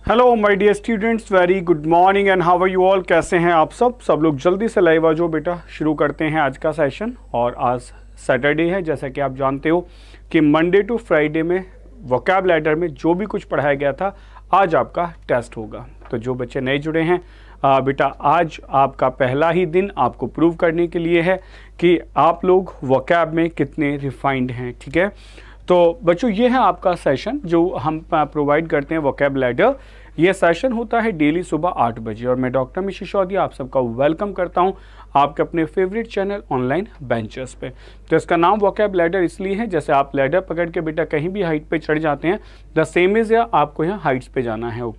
Hello my dear students, very good morning and how are you all. कैसे हैं आप सब लोग जल्दी से लाइव आ जाओ बेटा। शुरू करते हैं आज का सेशन। और आज सैटरडे है, जैसा कि आप जानते हो कि मंडे टू फ्राइडे में वोकैब लैडर में जो भी कुछ पढ़ाया गया था आज आपका टेस्ट होगा। तो जो बच्चे नए जुड़े हैं बेटा, आज आपका पहला ही दिन आपको प्रूव करने के लिए है कि आप लोग वोकैब में कितने रिफाइंड हैं। ठीक है, तो बच्चों ये है आपका सेशन जो हम प्रोवाइड करते हैं वोकैब लैडर। ये सेशन होता है डेली सुबह 8 बजे और मैं डॉक्टर मिश सिसोदिया आप सबका वेलकम करता हूं आपके अपने फेवरेट चैनल ऑनलाइन बेंचर्स पे। तो इसका नाम वोकैब लैडर इसलिए है, जैसे आप लैडर पकड़ के बेटा कहीं भी हाइट पे चढ़ जाते हैं, द सेम इज आपको यहाँ हाइट्स पे जाना है।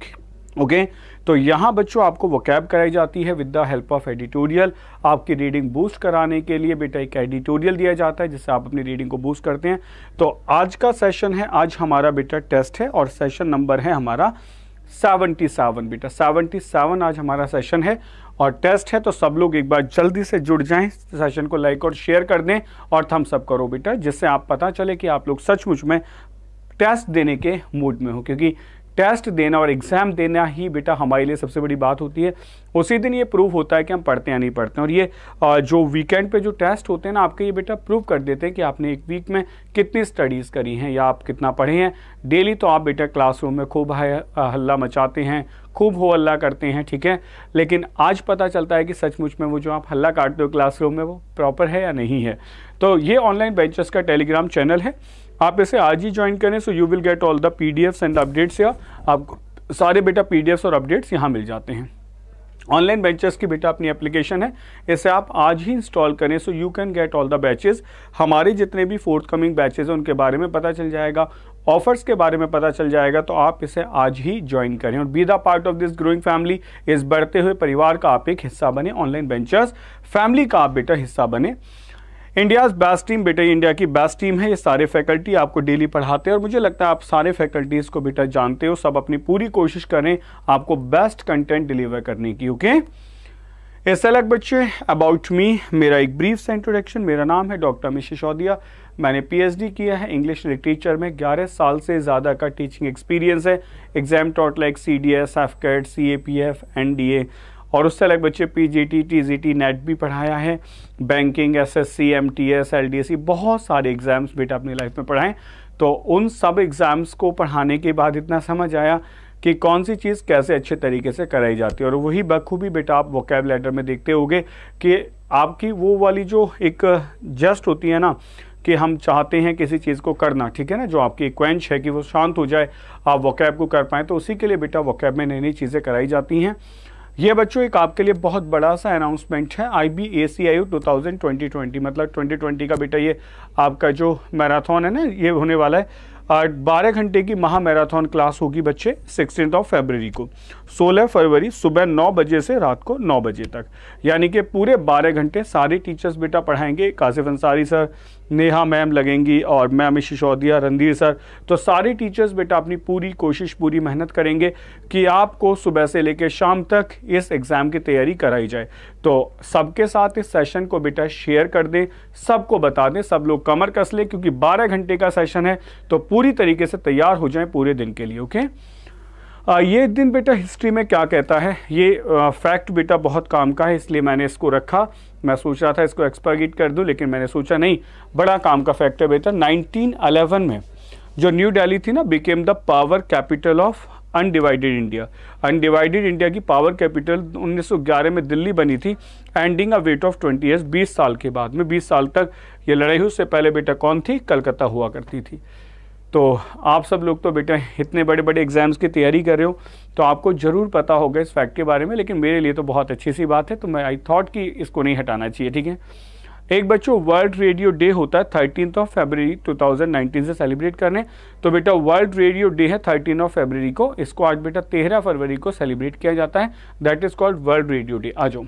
ओके, तो यहाँ बच्चों आपको वोकैब कराई जाती है with the help of editorial. आपकी रीडिंग बूस्ट कराने के लिए बेटा एक एडिटोरियल दिया जाता है जिससे आप अपनी रीडिंग को बूस्ट करते हैं। तो आज का सेशन है, आज हमारा बेटा टेस्ट है और सेशन नंबर है हमारा 77 बेटा। 77 आज हमारा सेशन है और टेस्ट है। तो सब लोग एक बार जल्दी से जुड़ जाएं, सेशन को लाइक और शेयर कर दें और थम्स अप करो बेटा, जिससे आप पता चले कि आप लोग सचमुच में टेस्ट देने के मूड में हो, क्योंकि टेस्ट देना और एग्ज़ाम देना ही बेटा हमारे लिए सबसे बड़ी बात होती है। उसी दिन ये प्रूव होता है कि हम पढ़ते हैं या नहीं पढ़ते हैं। और ये जो वीकेंड पे जो टेस्ट होते हैं ना आपके, ये बेटा प्रूव कर देते हैं कि आपने एक वीक में कितनी स्टडीज़ करी हैं या आप कितना पढ़े हैं। डेली तो आप बेटा क्लासरूम में खूब हल्ला मचाते हैं, खूब हो हल्ला करते हैं, ठीक है, लेकिन आज पता चलता है कि सचमुच में वो जो आप हल्ला काटते हो क्लासरूम में वो प्रॉपर है या नहीं है। तो ये ऑनलाइन बेंचर्स का टेलीग्राम चैनल है, आप इसे आज ही ज्वाइन करें। So you will get all the PDFs and updates. या आपको सारे बेटा पीडीएफ्स और अपडेट्स यहाँ मिल जाते हैं। ऑनलाइन बेंचेस की बेटा अपनी एप्लीकेशन है, इसे आप आज ही इंस्टॉल करें so you can get all the batches. हमारे जितने भी फोर्थ कमिंग बैचेस हैं उनके बारे में पता चल जाएगा, ऑफर्स के बारे में पता चल जाएगा। तो आप इसे आज ही ज्वाइन करें और be the part of this growing family. इस बढ़ते हुए परिवार का आप एक हिस्सा बने, ऑनलाइन बेंचर्स फैमिली का आप बेटा हिस्सा बने। इंडियाज़ बेस्ट टीम बेटा, इंडिया की बेस्ट टीम है। ये सारे फैकल्टी आपको डेली पढ़ाते हैं और मुझे लगता है आप सारे फैकल्टीज़ को बेटा जानते हो। सब अपनी पूरी कोशिश करें आपको बेस्ट कंटेंट डिलीवर करने की। ओके, ऐसा लग बच्चे अबाउट मी, मेरा एक ब्रीफ सा इंट्रोडक्शन। मेरा नाम है डॉक्टर मिश सिसोदिया। मैंने पीएचडी किया है इंग्लिश लिटरेचर में, 11 साल से ज़्यादा का टीचिंग एक्सपीरियंस है। Exam taught like CDS, FCAT, CAPF, NDA और उससे अलग बच्चे PGT, TGT, नेट भी पढ़ाया है। बैंकिंग, SSC, MTS, LDC, बहुत सारे एग्ज़ाम्स बेटा अपनी लाइफ में पढ़ाएं। तो उन सब एग्ज़ाम्स को पढ़ाने के बाद इतना समझ आया कि कौन सी चीज़ कैसे अच्छे तरीके से कराई जाती है। और वही बखूबी बेटा आप वोकैब लैडर में देखते होगे कि आपकी वो वाली जो एक जस्ट होती है ना कि हम चाहते हैं किसी चीज़ को करना, ठीक है ना, जो आपकी क्वेंच है कि वो शांत हो जाए, आप वोकैब को कर पाएँ, तो उसी के लिए बेटा वोकैब में नई नई चीज़ें कराई जाती हैं। ये बच्चों एक आपके लिए बहुत बड़ा सा अनाउंसमेंट है। IBACIU 2020 मतलब 2020 का बेटा ये आपका जो मैराथन है ना, ये होने वाला है। 12 घंटे की महा मैराथन क्लास होगी बच्चे 16 फरवरी को, 16 फरवरी सुबह 9 बजे से रात को 9 बजे तक, यानी कि पूरे 12 घंटे सारे टीचर्स बेटा पढ़ाएंगे। कासिफ अंसारी सर, नेहा मैम लगेंगी और मैं मिश सिसोदिया, रणधीर सर। तो सारे टीचर्स बेटा अपनी पूरी कोशिश, पूरी मेहनत करेंगे कि आपको सुबह से लेकर शाम तक इस एग्ज़ाम की तैयारी कराई जाए। तो सबके साथ इस सेशन को बेटा शेयर कर दें, सबको बता दें, सब लोग कमर कस लें, क्योंकि 12 घंटे का सेशन है तो पूरी तरीके से तैयार हो जाएं पूरे दिन के लिए। ओके, ये दिन बेटा हिस्ट्री में क्या कहता है, ये फैक्ट बेटा बहुत काम का है, इसलिए मैंने इसको रखा। मैं सोच रहा था इसको एक्सपर्गेट कर दूं, लेकिन मैंने सोचा नहीं, बड़ा काम का फैक्ट है बेटा। 1911 में जो न्यू दिल्ली थी ना, became the power capital of undivided India. Undivided India की पावर कैपिटल 1911 में दिल्ली बनी थी। Ending a weight of 20 years, 20 साल के बाद में, 20 साल तक ये लड़ाई हुई। उससे पहले बेटा कौन थी, कलकत्ता हुआ करती थी। तो आप सब लोग तो बेटा इतने बड़े बड़े एग्जाम्स की तैयारी कर रहे हो तो आपको ज़रूर पता होगा इस फैक्ट के बारे में, लेकिन मेरे लिए तो बहुत अच्छी सी बात है, तो मैं आई थॉट कि इसको नहीं हटाना चाहिए। ठीक है, एक बच्चों वर्ल्ड रेडियो डे होता है 13 फरवरी 2019 से सेलिब्रेट करने। तो बेटा वर्ल्ड रेडियो डे है 13 फरवरी को, इसको आज बेटा 13 फरवरी को सेलिब्रेट किया जाता है। That is called world radio day. आ जाओ,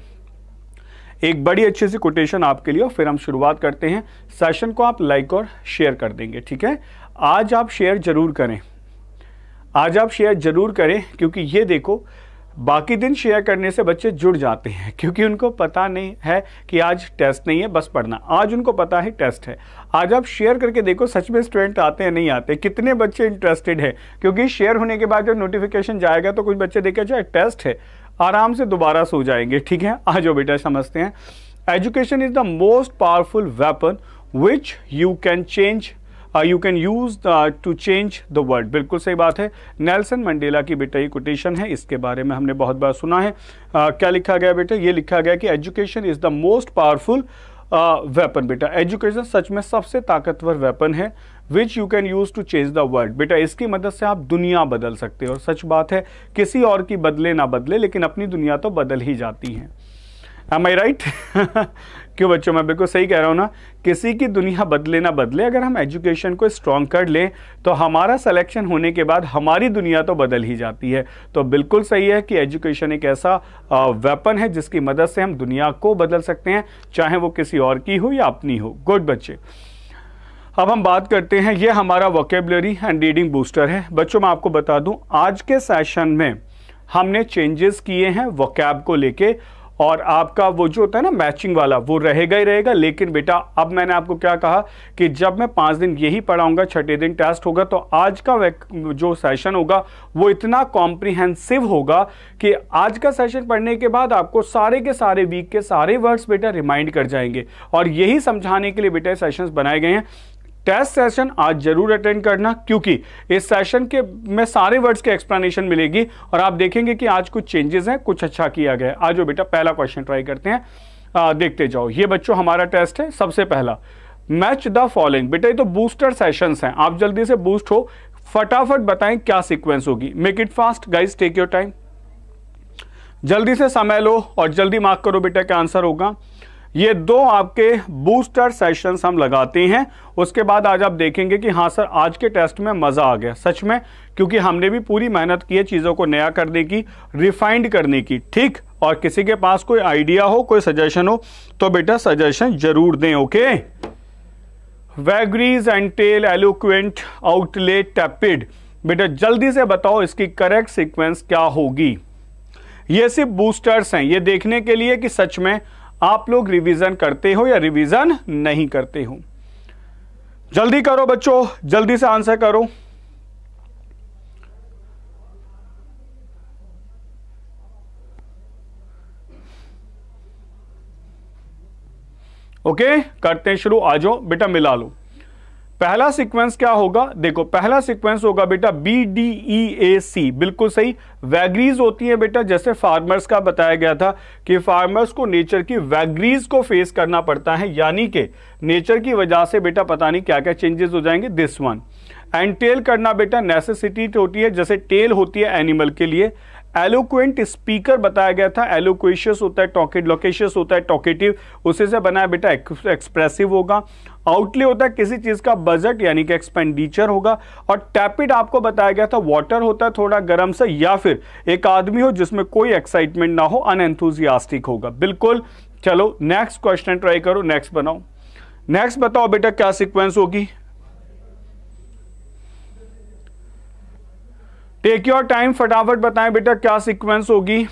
एक बड़ी अच्छी सी कोटेशन आपके लिए और फिर हम शुरुआत करते हैं। सेशन को आप लाइक और शेयर कर देंगे, ठीक है। आज आप शेयर जरूर करें, आज आप शेयर जरूर करें, क्योंकि ये देखो बाकी दिन शेयर करने से बच्चे जुड़ जाते हैं, क्योंकि उनको पता नहीं है कि आज टेस्ट नहीं है, बस पढ़ना। आज उनको पता है टेस्ट है। आज आप शेयर करके देखो सच में स्टूडेंट आते हैं नहीं आते, कितने बच्चे इंटरेस्टेड है, क्योंकि शेयर होने के बाद जब नोटिफिकेशन जाएगा तो कुछ बच्चे देखे जाए टेस्ट है, आराम से दोबारा सो जाएंगे। ठीक है, आ जाओ बेटा समझते हैं। Education is the most powerful weapon which you can use to change the world. बिल्कुल सही बात है। नेल्सन मंडेला की बेटा ये कोटेशन है, इसके बारे में हमने बहुत बार सुना है। क्या लिखा गया बेटा? ये लिखा गया कि education is the most powerful weapon. बेटा एजुकेशन सच में सबसे ताकतवर वेपन है which you can use to change the world. बेटा इसकी मदद से आप दुनिया बदल सकते हो, और सच बात है किसी और की बदले ना बदले, लेकिन अपनी दुनिया तो बदल ही जाती है। Am I right? क्यों बच्चों, मैं बिल्कुल सही कह रहा हूँ ना। किसी की दुनिया बदले ना बदले, अगर हम एजुकेशन को स्ट्रॉन्ग कर लें तो हमारा सिलेक्शन होने के बाद हमारी दुनिया तो बदल ही जाती है। तो बिल्कुल सही है कि एजुकेशन एक ऐसा वेपन है जिसकी मदद से हम दुनिया को बदल सकते हैं, चाहे वो किसी और की हो या अपनी हो। गुड बच्चे, अब हम बात करते हैं, ये हमारा वोकेबुलरी एंड रीडिंग बूस्टर है। बच्चों मैं आपको बता दूं, आज के सेशन में हमने चेंजेस किए हैं वोकैब को लेके, और आपका वो जो होता है ना मैचिंग वाला वो रहेगा ही रहेगा। लेकिन बेटा अब मैंने आपको क्या कहा कि जब मैं 5 दिन यही पढ़ाऊंगा, छठे दिन टेस्ट होगा, तो आज का जो सेशन होगा वो इतना कॉम्प्रिहेंसिव होगा कि आज का सेशन पढ़ने के बाद आपको सारे के सारे वीक के सारे वर्ड्स बेटा रिमाइंड कर जाएंगे। और यही समझाने के लिए बेटा सेशंस बनाए गए हैं। टेस्ट सेशन आज जरूर अटेंड करना, क्योंकि इस सेशन के में सारे वर्ड्स के एक्सप्लेनेशन मिलेगी और आप देखेंगे कि आज कुछ चेंजेस हैं, कुछ अच्छा किया गया है। आज जो बेटा पहला क्वेश्चन ट्राई करते हैं, देखते जाओ। ये बच्चों हमारा टेस्ट है। सबसे पहला, मैच द फॉलोइंग। बेटा ये तो बूस्टर सेशंस हैं, आप जल्दी से बूस्ट हो, फटाफट बताएं क्या सीक्वेंस होगी। Make it fast guys, take your time, जल्दी से समय लो और जल्दी मार्क करो बेटा क्या आंसर होगा। ये 2 आपके बूस्टर सेशंस हम लगाते हैं, उसके बाद आज आप देखेंगे कि हाँ सर आज के टेस्ट में मजा आ गया सच में, क्योंकि हमने भी पूरी मेहनत की है चीजों को नया करने की, रिफाइंड करने की। ठीक, और किसी के पास कोई आइडिया हो, कोई सजेशन हो तो बेटा सजेशन जरूर दें। Okay, vagaries, entail, eloquent, outlet, tepid. बेटा जल्दी से बताओ इसकी करेक्ट सीक्वेंस क्या होगी। ये सिर्फ बूस्टर्स हैं, ये देखने के लिए कि सच में आप लोग रिवीजन करते हो या रिवीजन नहीं करते हो। जल्दी करो बच्चों, जल्दी से आंसर करो। ओके, करते हैं शुरू। आ जाओ बेटा मिला लो। पहला सीक्वेंस क्या होगा? देखो पहला सीक्वेंस होगा बेटा BDEAC। बिल्कुल सही, वैग्रीज होती है बेटा, जैसे फार्मर्स का बताया गया था कि फार्मर्स को नेचर की वैग्रीज को फेस करना पड़ता है, यानी कि नेचर की वजह से बेटा पता नहीं क्या क्या चेंजेस हो जाएंगे। This one. एंटेल करना बेटा नेसेसिटी होती है, जैसे टेल होती है एनिमल के लिए। एलोक्वेंट स्पीकर बताया गया था, एलोक्वेशियस होता है टॉकेट, लोकेशियस होता है टॉकेटिव, उसी से बना है बेटा एक्सप्रेसिव होगा। आउटले होता है किसी चीज का बजट यानी कि एक्सपेंडिचर होगा। और टैपिड आपको बताया गया था वाटर होता है थोड़ा गर्म से, या फिर एक आदमी हो जिसमें कोई एक्साइटमेंट ना हो, अनएंथुसियास्टिक होगा। बिल्कुल। चलो नेक्स्ट क्वेश्चन ट्राई करो, नेक्स्ट बनाओ। नेक्स्ट बताओ बेटा क्या सीक्वेंस होगी। टेक योर टाइम, फटाफट बताएं बेटा क्या सीक्वेंस होगी।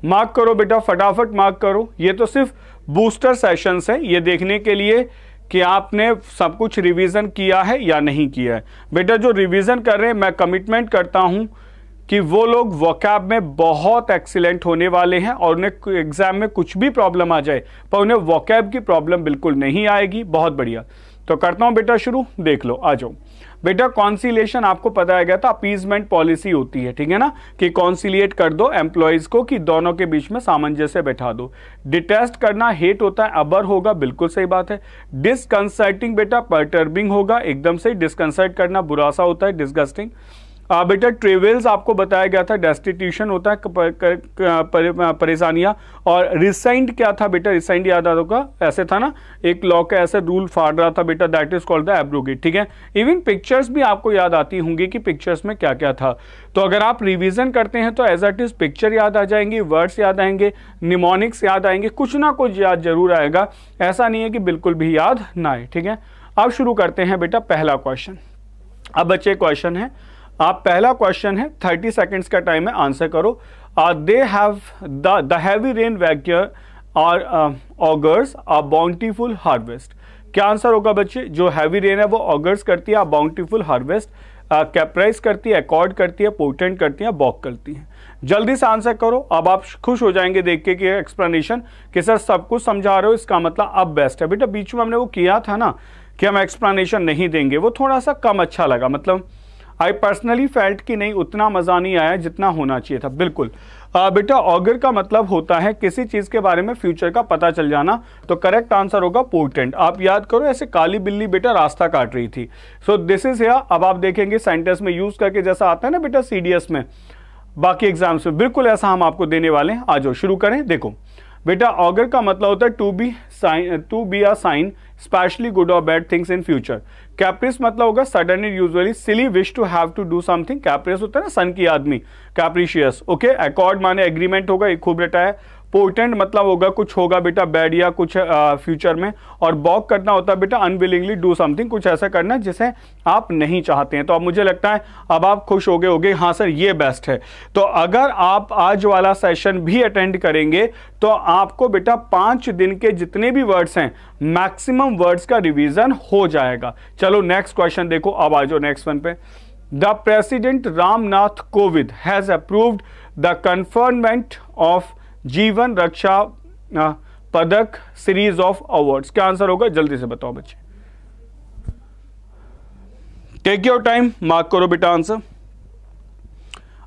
मार्क करो बेटा, फटाफट मार्क करो। ये तो सिर्फ बूस्टर सेशंस है, ये देखने के लिए कि आपने सब कुछ रिवीजन किया है या नहीं किया है। बेटा जो रिवीजन कर रहे हैं, मैं कमिटमेंट करता हूं कि वो लोग वोकैब में बहुत एक्सीलेंट होने वाले हैं, और उन्हें एग्जाम में कुछ भी प्रॉब्लम आ जाए पर उन्हें वोकैब की प्रॉब्लम बिल्कुल नहीं आएगी। बहुत बढ़िया, तो करता हूं बेटा शुरू। देख लो, आ जाओ बेटा। कॉन्सिलिएशन आपको बताया गया था, अपीजमेंट पॉलिसी होती है, ठीक है ना, कि कॉन्सिलिएट कर दो एम्प्लॉयज को, कि दोनों के बीच में सामंजस्य बैठा दो। डिटेस्ट करना हेट होता है, अबर होगा, बिल्कुल सही बात है। डिसकंसर्टिंग बेटा परटर्बिंग होगा, एकदम से डिसकंसर्ट करना बुरा सा होता है, डिसगस्टिंग। बेटा ट्रेवल्स आपको बताया गया था, डेस्टिट्यूशन होता है परेशानियां। और रिसाइंड क्या था बेटा, रिसाइंड याद आता होगा, ऐसे था ना, एक लॉ का ऐसे रूल फाड़ रहा था बेटा, that is called the abrogate. ठीक है, इवन पिक्चर्स भी आपको याद आती होंगी कि पिक्चर्स में क्या क्या था। तो अगर आप रिवीजन करते हैं तो एज इट इज पिक्चर याद आ जाएंगी, वर्ड्स याद आएंगे, निमोनिक्स याद आएंगे, कुछ ना कुछ याद जरूर आएगा, ऐसा नहीं है कि बिल्कुल भी याद ना आए। ठीक है, अब शुरू करते हैं बेटा पहला क्वेश्चन। अब बच्चे क्वेश्चन है, आप पहला क्वेश्चन है 30 सेकंड्स का टाइम है, आंसर करो। They have the heavy rain वैक्यर और ऑगर्स अ बाउंटीफुल हार्वेस्ट। क्या आंसर होगा बच्चे, जो हैवी रेन है वो ऑगर्स करती है, बाउंटीफुल हार्वेस्ट कैप्राइज करती है, अकॉर्ड करती है, पोर्टेंट करती है, बॉक करती है। जल्दी से आंसर करो। अब आप खुश हो जाएंगे देख के कि एक्सप्लेनेशन कि सर सब कुछ समझा रहे हो, इसका मतलब अब बेस्ट है। बेटा बीच में हमने वो किया था ना कि हम एक्सप्लेनेशन नहीं देंगे, वो थोड़ा सा कम अच्छा लगा, मतलब आई पर्सनली फेल्ट कि नहीं उतना मजा नहीं आया जितना होना चाहिए था। बिल्कुल बेटा ऑगर का मतलब होता है किसी चीज के बारे में फ्यूचर का पता चल जाना, तो करेक्ट आंसर होगा पोर्टेंट। आप याद करो ऐसे काली बिल्ली बेटा रास्ता काट रही थी, सो दिस इज हियर। अब आप देखेंगे सेंटेंस में यूज करके, जैसा आता है ना बेटा सीडीएस में, बाकी एग्जाम्स में, बिल्कुल ऐसा हम आपको देने वाले हैं। आ जाओ शुरू करें। देखो बेटा ऑगर का मतलब होता है to be a sign specially good और bad things in future. Caprice मतलब होगा suddenly, usually, silly, wish to have to do something. Caprice होता है ना सन की आदमी, कैप्रिशियस। ओके, अकॉर्ड माने एग्रीमेंट होगा, एक खूब बेटा है। पोर्टेंट मतलब होगा कुछ होगा बेटा बैड या कुछ फ्यूचर में। और बॉक करना होता है बेटा अनविलिंगली डू समथिंग, कुछ ऐसा करना जिसे आप नहीं चाहते हैं। तो अब मुझे लगता है अब आप खुश हो गए होगे, हाँ सर ये बेस्ट है। तो अगर आप आज वाला सेशन भी अटेंड करेंगे तो आपको बेटा 5 दिन के जितने भी वर्ड्स हैं मैक्सिमम वर्ड्स का रिवीजन हो जाएगा। चलो नेक्स्ट क्वेश्चन देखो, अब आ जाओ नेक्स्ट वन पे। The president Ramnath Kovind has approved the conferment of जीवन रक्षा पदक सीरीज ऑफ अवार्ड्स। क्या आंसर होगा, जल्दी से बताओ बच्चे। टेक योर टाइम, मार्क करो बेटा आंसर।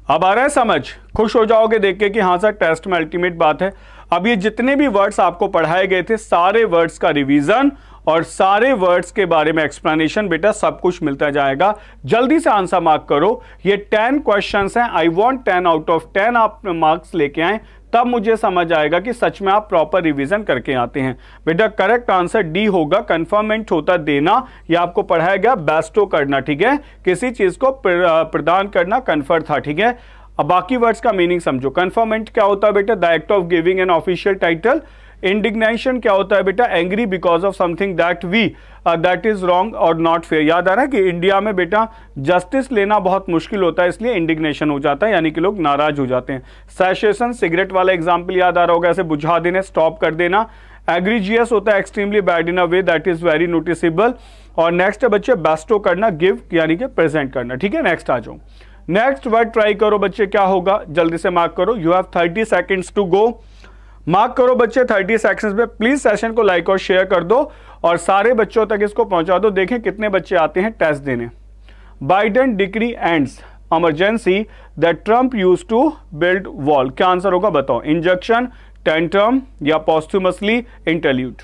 अब आ रहा है समझ, खुश हो जाओगे देख के कि हाँ सर टेस्ट में अल्टीमेट बात है। अब ये जितने भी वर्ड्स आपको पढ़ाए गए थे सारे वर्ड्स का रिवीजन और सारे वर्ड्स के बारे में एक्सप्लेनेशन बेटा सब कुछ मिलता जाएगा। जल्दी से आंसर मार्क करो। ये 10 क्वेश्चंस हैं, आई वांट 10 आउट ऑफ 10 आप मार्क्स लेके आए, तब मुझे समझ आएगा कि सच में आप प्रॉपर रिवीजन करके आते हैं। बेटा करेक्ट आंसर डी होगा, कंफर्मेंट होता देना, ये आपको पढ़ाया गया बेस्टो करना। ठीक है, किसी चीज को प्रदान करना कन्फर था। ठीक है, अब बाकी वर्ड्स का मीनिंग समझो। कंफर्मेंट क्या होता है बेटा, the act of giving an official title. Indignation क्या होता है बेटा, angry because of something that is wrong और नॉट फेयर। याद आ रहा है कि इंडिया में बेटा जस्टिस लेना बहुत मुश्किल होता है, इसलिए इंडिग्नेशन हो जाता है, यानी कि लोग नाराज हो जाते हैं। सैसेशन, सिगरेट वाला एग्जाम्पल याद आ रहा होगा, ऐसे बुझा देना, स्टॉप कर देना। एग्रीजियस होता है extremely bad in a way that is very noticeable. और नेक्स्ट है बच्चे बेस्टो करना, गिव यानी कि प्रेजेंट करना। ठीक है, नेक्स्ट आ जाओ। नेक्स्ट वर्ड ट्राई करो बच्चे, क्या होगा जल्दी से मार्क करो। You have 30 seconds to go. Mark करो बच्चे 30 सेकंड्स में। प्लीज सेशन को लाइक और शेयर कर दो और सारे बच्चों तक इसको पहुंचा दो। देखें कितने बच्चे आते हैं टेस्ट देने। Biden decree ends emergency that Trump use to build wall. क्या आंसर होगा बताओ, इंजंक्शन, टेंट्रम या पोस्टुमसली इंटरल्यूड।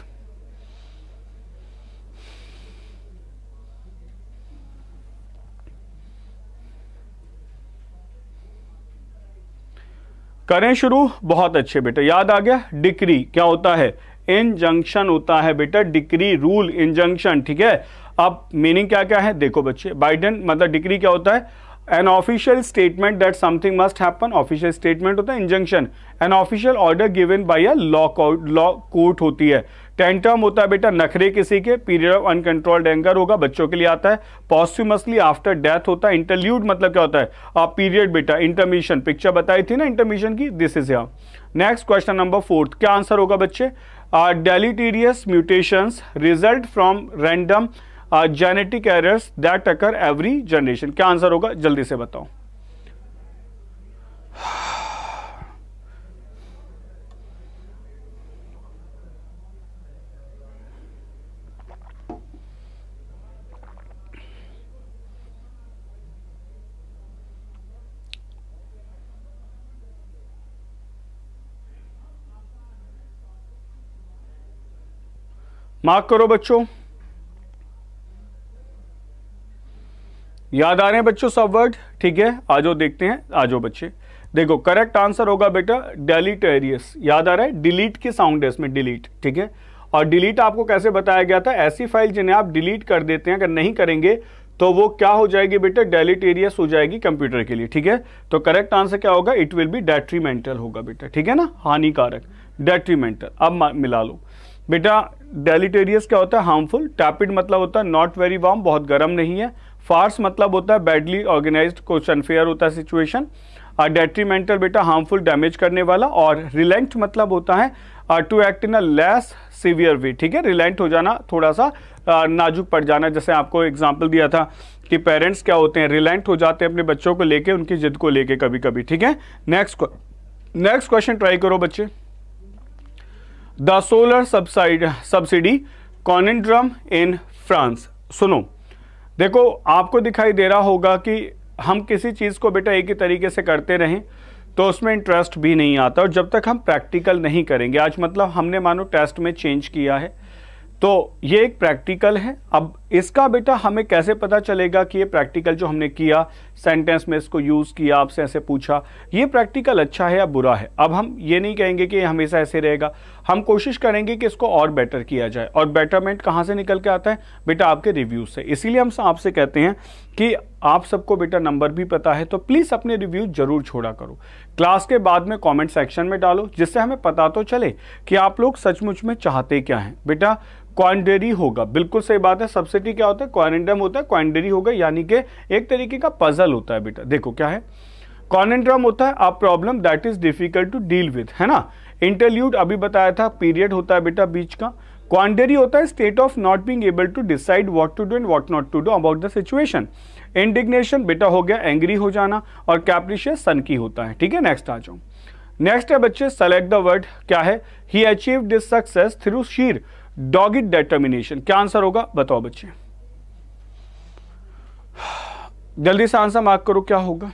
करें शुरू, बहुत अच्छे बेटा, याद आ गया। डिक्री क्या होता है, इंजंक्शन होता है बेटा, डिक्री, रूल, इंजंक्शन। ठीक है, अब मीनिंग क्या क्या है देखो बच्चे। बाइडेन मतलब डिक्री क्या होता है, an official statement that something must happen. Official statement होता है, injunction an official order given by a law court होती है। टेंटम होता है बेटा नखरे किसी के, पीरियड ऑफ अनकंट्रोल्ड एंगर होगा, बच्चों के लिए आता है। पॉस्ट्यूमसली आफ्टर डेथ होता है। इंटरल्यूड मतलब क्या होता है, पीरियड बेटा, इंटरमिशन, पिक्चर बताई थी ना इंटरमिशन की, this is here. Next question number 4, क्या आंसर होगा बच्चे। Deleterious mutations result from random genetic errors that occur every generation. क्या आंसर होगा जल्दी से बताओ। मार्क करो बच्चों। याद आ रहे हैं बच्चों सब वर्ड? ठीक है, आ जाओ देखते हैं, आ जाओ बच्चे। देखो करेक्ट आंसर होगा बेटा डेलीटेरियस। याद आ रहा है, डिलीट की साउंड है इसमें, डिलीट। ठीक है, और डिलीट आपको कैसे बताया गया था? ऐसी फाइल जिन्हें आप डिलीट कर देते हैं, अगर नहीं करेंगे तो वो क्या हो जाएगी बेटा? डेलीटेरियस हो जाएगी कंप्यूटर के लिए। ठीक है, तो करेक्ट आंसर क्या होगा? इट विल बी डेट्रीमेंटल होगा बेटा। ठीक है ना, हानिकारक, डेट्रीमेंटल। अब मिला लो बेटा, डेलीटेरियस क्या होता है? हार्मफुल। टैपिड मतलब होता है नॉट वेरी वार्म, बहुत गर्म नहीं है। फार्स मतलब होता है बैडली ऑर्गेनाइज्ड, कुछ अनफेयर होता है सिचुएशन। डेट्रीमेंटल बेटा हार्मफुल, डैमेज करने वाला। और रिलेंट मतलब होता है to act in a less severe way. ठीक है, रिलेंट हो जाना, थोड़ा सा नाजुक पड़ जाना। जैसे आपको एग्जांपल दिया था कि पेरेंट्स क्या होते हैं? रिलेंट हो जाते हैं अपने बच्चों को लेके, उनकी जिद को लेके कभी कभी। ठीक है, नेक्स्ट क्वेश्चन ट्राई करो बच्चे। The solar subsidy conundrum in France. सुनो, देखो आपको दिखाई दे रहा होगा कि हम किसी चीज को बेटा एक ही तरीके से करते रहें तो उसमें इंटरेस्ट भी नहीं आता, और जब तक हम प्रैक्टिकल नहीं करेंगे। आज मतलब हमने मानो टेस्ट में चेंज किया है, तो ये एक प्रैक्टिकल है। अब इसका बेटा हमें कैसे पता चलेगा कि ये प्रैक्टिकल जो हमने किया, सेंटेंस में इसको यूज किया, आपसे ऐसे पूछा, ये प्रैक्टिकल अच्छा है या बुरा है? अब हम ये नहीं कहेंगे कि हमेशा ऐसे रहेगा, हम कोशिश करेंगे कि इसको और बेटर किया जाए। और बेटरमेंट कहाँ से निकल के आता है बेटा? आपके रिव्यूज से। इसीलिए हम आपसे कहते हैं कि आप सबको बेटा नंबर भी पता है, तो प्लीज अपने रिव्यू जरूर छोड़ा करो। क्लास के बाद में कमेंट सेक्शन में डालो, जिससे हमें पता तो चले कि आप लोग सचमुच में चाहते क्या हैं। बेटा क्वांडरी होगा, बिल्कुल सही बात है। सब्सिडी क्या होता है? क्वानिंडम होता है। क्वांडरी होगा यानी कि एक तरीके का पजल होता है बेटा। देखो क्या है, कॉनिड्रम होता है a problem that is difficult to deal with, है ना। इंटरल्यूड अभी बताया था, पीरियड होता है बेटा बीच का। क्वांडरी होता है state of not being able to decide what to do and what not to do about the situation. Indignation बेटा हो गया एंग्री हो जाना, और कैप्रिशियस सन की होता है। ठीक है, नेक्स्ट आ जाओ। नेक्स्ट है बच्चे, सेलेक्ट द वर्ड। क्या है? He achieved this success through sheer dogged determination. क्या आंसर होगा? बताओ बच्चे, जल्दी से आंसर मार्क करो, क्या होगा?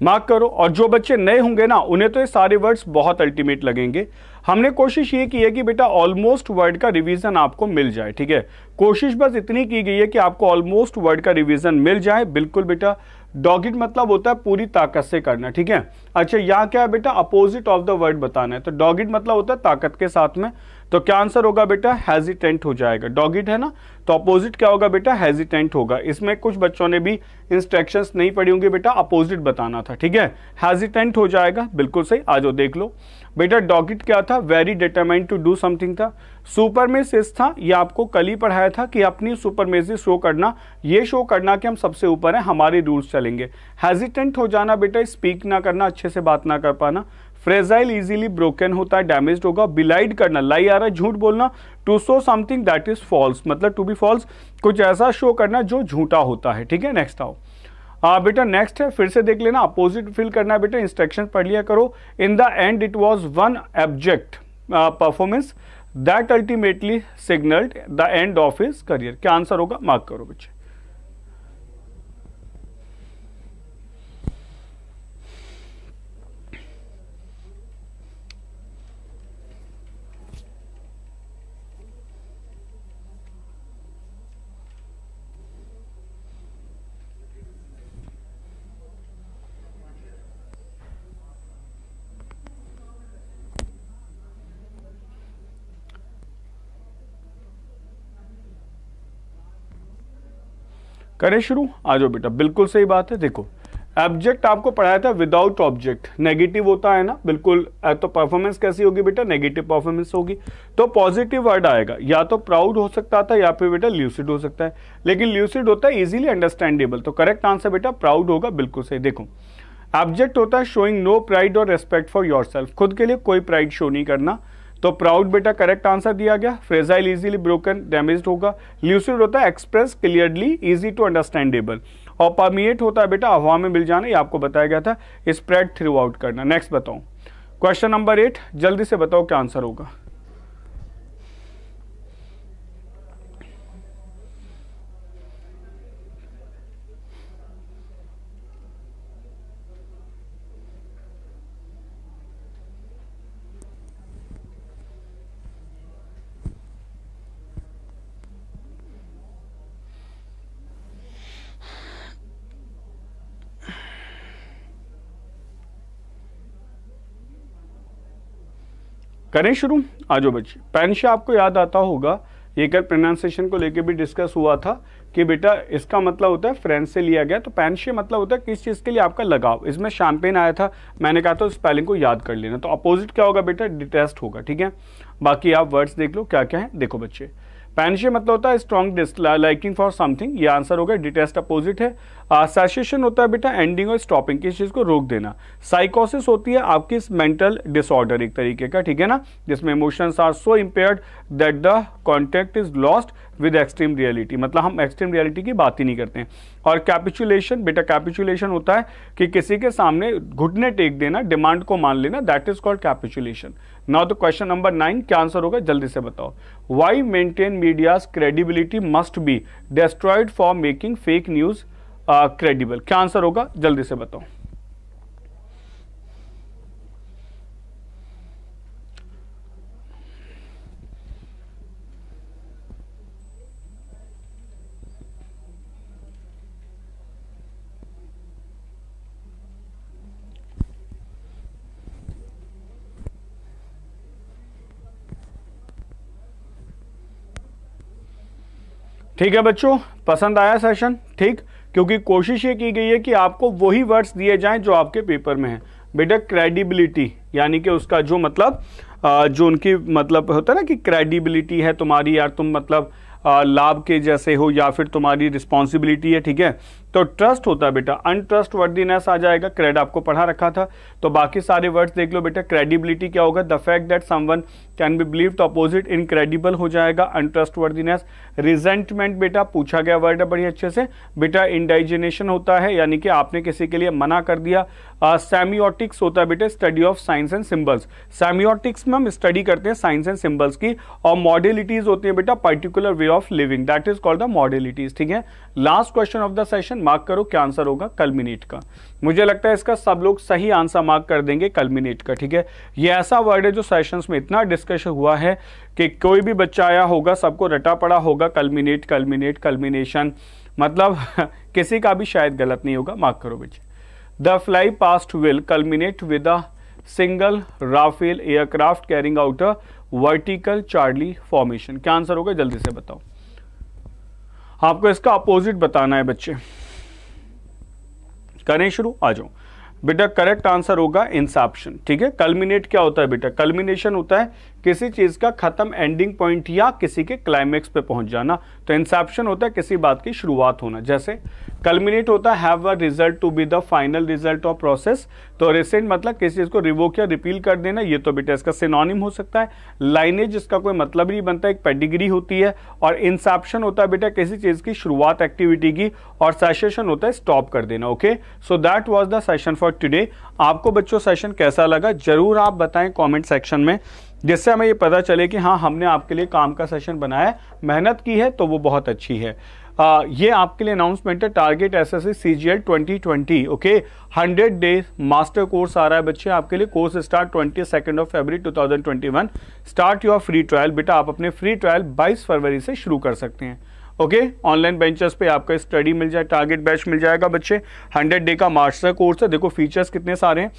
मार्क करो। और जो बच्चे नए होंगे ना, उन्हें तो ये सारे वर्ड्स बहुत अल्टीमेट लगेंगे। हमने कोशिश ये की है कि बेटा ऑलमोस्ट वर्ड का रिवीजन आपको मिल जाए। ठीक है, कोशिश बस इतनी की गई है कि आपको ऑलमोस्ट वर्ड का रिवीजन मिल जाए। बिल्कुल बेटा, डॉगिड मतलब होता है पूरी ताकत से करना। ठीक है, अच्छा यहाँ क्या है बेटा? अपोजिट ऑफ द वर्ड बताना है, तो डॉगिड मतलब होता है ताकत के साथ में। तो क्या आंसर होगा बेटा? हेजिटेंट हो जाएगा। डॉगिड है ना, तो अपोजिट क्या होगा बेटा? हेजिटेंट होगा। इसमें कुछ बच्चों ने भी इंस्ट्रक्शंस नहीं पढ़ी होंगी बेटा, अपोजिट बताना था। ठीक है, हेजिटेंट हो जाएगा, बिल्कुल सही। आ जाओ देख लो बेटा, डॉगिड क्या था? Very determined to do something था। सुपरमेसिस था, ये आपको कल ही पढ़ाया था कि अपनी सुपरमेसिस शो करना, ये शो करना कि हम सबसे ऊपर हैं, हमारे रूल्स चलेंगे। हेजिटेंट हो जाना बेटा, स्पीक ना करना, अच्छे से बात ना कर पाना। फ्रेजाइल इजीली ब्रोकन होता है, डैमेज्ड होगा। बिलाइड करना, लाई आ रहा है, झूठ बोलना। To show something that is false, मतलब टू बी फॉल्स, कुछ ऐसा शो करना जो झूठा होता है। ठीक है, नेक्स्ट आओ। बेटा नेक्स्ट है, फिर से देख लेना, अपोजिट फिल करना है बेटा, इंस्ट्रक्शन पढ़ लिया करो। In the end it was one abject performance that ultimately signalled the end of his career. क्या आंसर होगा? मार्क करो बच्चे। करें शुरू? आ जाओ बेटा, बिल्कुल सही बात है। देखो एब्जेक्ट आपको पढ़ाया था विदाउट ऑब्जेक्ट, नेगेटिव होता है ना, बिल्कुल। तो परफॉर्मेंस कैसी होगी बेटा? नेगेटिव परफॉर्मेंस होगी। तो पॉजिटिव वर्ड आएगा, या तो प्राउड हो सकता था या फिर बेटा ल्यूसिड हो सकता है, लेकिन ल्यूसिड होता है इजीली अंडरस्टैंडेबल। तो करेक्ट आंसर बेटा प्राउड होगा, बिल्कुल सही। देखो एब्जेक्ट होता है शोइंग नो प्राइड और रेस्पेक्ट फॉर योरसेल्फ, खुद के लिए कोई प्राइड शो नहीं करना, तो प्राउड बेटा करेक्ट आंसर दिया गया। फ्रेजाइल इजीली ब्रोकन, डैमेज्ड होगा। ल्यूसिड होता है express clearly, easy to understandable. और परमिएट होता है बेटा हवा में मिल जाना, ये आपको बताया गया था, स्प्रेड थ्रू आउट करना। नेक्स्ट बताओ, क्वेश्चन नंबर 8, जल्दी से बताओ क्या आंसर होगा। करें शुरू, आ जाओ बच्चे। पेनशे आपको याद आता होगा, ये कल प्रोनाउंसिएशन को लेके भी डिस्कस हुआ था कि बेटा इसका मतलब होता है फ्रेंच से लिया गया, तो पेनशे मतलब होता है किस चीज़ के लिए आपका लगाव। इसमें शैम्पेन आया था, मैंने कहा था स्पेलिंग को याद कर लेना। तो अपोजिट क्या होगा बेटा, डिटेस्ट होगा, ठीक है। बाकी आप वर्ड्स देख लो क्या क्या है, देखो बच्चे। पेनशे मतलब होता है स्ट्रॉन्ग लाइकिंग फॉर समथिंग, ये आंसर होगा। डिटेस्ट अपोजिट है। सैसेशन होता है बेटा एंडिंग और स्टॉपिंग, किस चीज़ को रोक देना। साइकोसिस होती है आपकी मेंटल डिसऑर्डर एक तरीके का, ठीक है ना, जिसमें emotions are so impaired that the contact is lost with extreme reality, मतलब हम एक्सट्रीम रियलिटी की बात ही नहीं करते हैं। और कैपिचुलेशन, बेटा कैपिचुलेशन होता है कि किसी के सामने घुटने टेक देना, डिमांड को मान लेना, that is called capitulation. Now the question number 9, क्या आंसर होगा जल्दी से बताओ। Why maintain media's credibility must be destroyed for making fake news credible, क्या आंसर होगा जल्दी से बताओ। ठीक है बच्चों, पसंद आया सेशन, ठीक, क्योंकि कोशिश ये की गई है कि आपको वही वर्ड्स दिए जाएं जो आपके पेपर में है। बेटा क्रेडिबिलिटी यानी कि उसका जो मतलब जो उनकी मतलब होता है ना कि क्रेडिबिलिटी है तुम्हारी, यार तुम मतलब लाभ के जैसे हो या फिर तुम्हारी रिस्पॉन्सिबिलिटी है, ठीक है। तो ट्रस्ट होता है बेटा, अनट्रस्ट वर्दीनेस आ जाएगा, क्रेड आपको पढ़ा रखा था। तो बाकी सारे वर्ड्स देख लो बेटा। क्रेडिबिलिटी क्या होगा, the fact that someone can be believe, तो अपोजिट इनक्रेडिबल हो जाएगा अनट्रस्ट वर्दीनेस। रिजेंटमेंट बेटा पूछा गया वर्ड है बड़ी अच्छे से बेटा। इंडाइजिनेशन होता है यानी कि आपने किसी के लिए मना कर दिया। सेमियोटिक्स होता है बेटा study of science and symbols, semiotics में हम स्टडी करते हैं साइंस एंड सिंबल्स की। और मॉडलिटीज होती है बेटा particular way of living, that is called the modalities, ठीक है। Last question of the session, mark करो क्या आंसर होगा कल्मिनेट का। मुझे लगता है इसका सब लोग सही आंसर मार्क कर देंगे कल्मिनेट का, ठीक है। ये ऐसा वर्ड है जो सेशंस में इतना डिस्कशन हुआ है कि कोई भी बच्चा आया होगा सबको रटा पड़ा होगा कल्मिनेट कल्मिनेट कल्मिनेशन, मतलब किसी का भी शायद गलत नहीं होगा। मार्क करो बच्चे। The fly past will culminate with a single Rafale aircraft carrying out a vertical Charlie formation, क्या आंसर होगा जल्दी से बताओ। आपको इसका अपोजिट बताना है बच्चे। करें शुरू, आ जाओ बेटा। करेक्ट आंसर होगा इंसेप्शन, ठीक है। कल्मिनेट क्या होता है बेटा, कल्मिनेशन होता है किसी चीज का खत्म, एंडिंग पॉइंट या किसी के क्लाइमेक्स पे पहुंच जाना। तो इंसेप्शन होता है किसी बात की शुरुआत होना। जैसे कल्मिनेट होता है have a result to be the final result of process, तो रिसेंट मतलब किसी चीज को रिवोक या रिपील कर देना, ये तो बेटा इसका सिनोनिम हो सकता है। लाइनेज इसका कोई मतलब नहीं बनता, एक पेडिग्री होती है। और इंसेप्शन होता है बेटा किसी चीज की शुरुआत एक्टिविटी की, और सेशन होता है स्टॉप कर देना। Okay, so that was the session for today. आपको बच्चों सेशन कैसा लगा जरूर आप बताएं कमेंट सेक्शन में, जिससे हमें ये पता चले कि हाँ हमने आपके लिए काम का सेशन बनाया, मेहनत की है तो वो बहुत अच्छी है। ये आपके लिए अनाउंसमेंट है target SSC CGL 2020। Okay, 100 days master course आ रहा है बच्चे आपके लिए। Course start 22 of February 2021। Start your free trial, बेटा आप अपने फ्री ट्रायल 22 फरवरी से शुरू कर सकते हैं। ओके, ऑनलाइन बेंचेस पे आपका स्टडी मिल जाए, टारगेट बैच मिल जाएगा बच्चे। 100 डे का मास्टर कोर्स है। देखो फीचर्स कितने सारे हैं,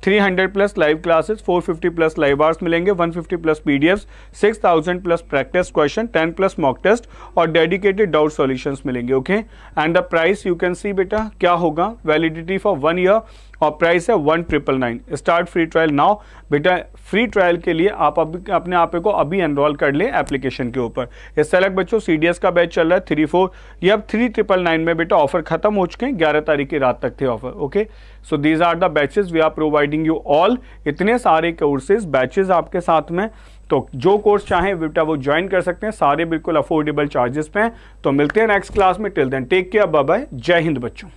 300 plus live classes, 450 plus live hours मिलेंगे, 150 plus PDFs, 6000 plus practice question, 10 plus mock test और डेडिकेटेड डाउट सॉल्यूशंस मिलेंगे। Okay, and the price you can see बेटा क्या होगा, वैलिडिटी फॉर 1 ईयर और प्राइस है 1999। Start free trial now. बेटा free trial के लिए आप अपने आप को अभी एनरोल कर लें एप्लीकेशन के ऊपर। इस सेलेक्ट बच्चों सीडीएस का बैच चल रहा है 3-4, ये अब 399 में बेटा ऑफर खत्म हो चुके हैं, 11 तारीख की रात तक थे offer. Okay, so these are the batches we are providing you all. इतने सारे कोर्सेज बैचेस आपके साथ में, तो जो कोर्स चाहें बेटा वो ज्वाइन कर सकते हैं, सारे बिल्कुल अफोर्डेबल चार्जेस पे हैं। तो मिलते हैं नेक्स्ट क्लास में, till then take care, bye bye, जय हिंद बच्चों।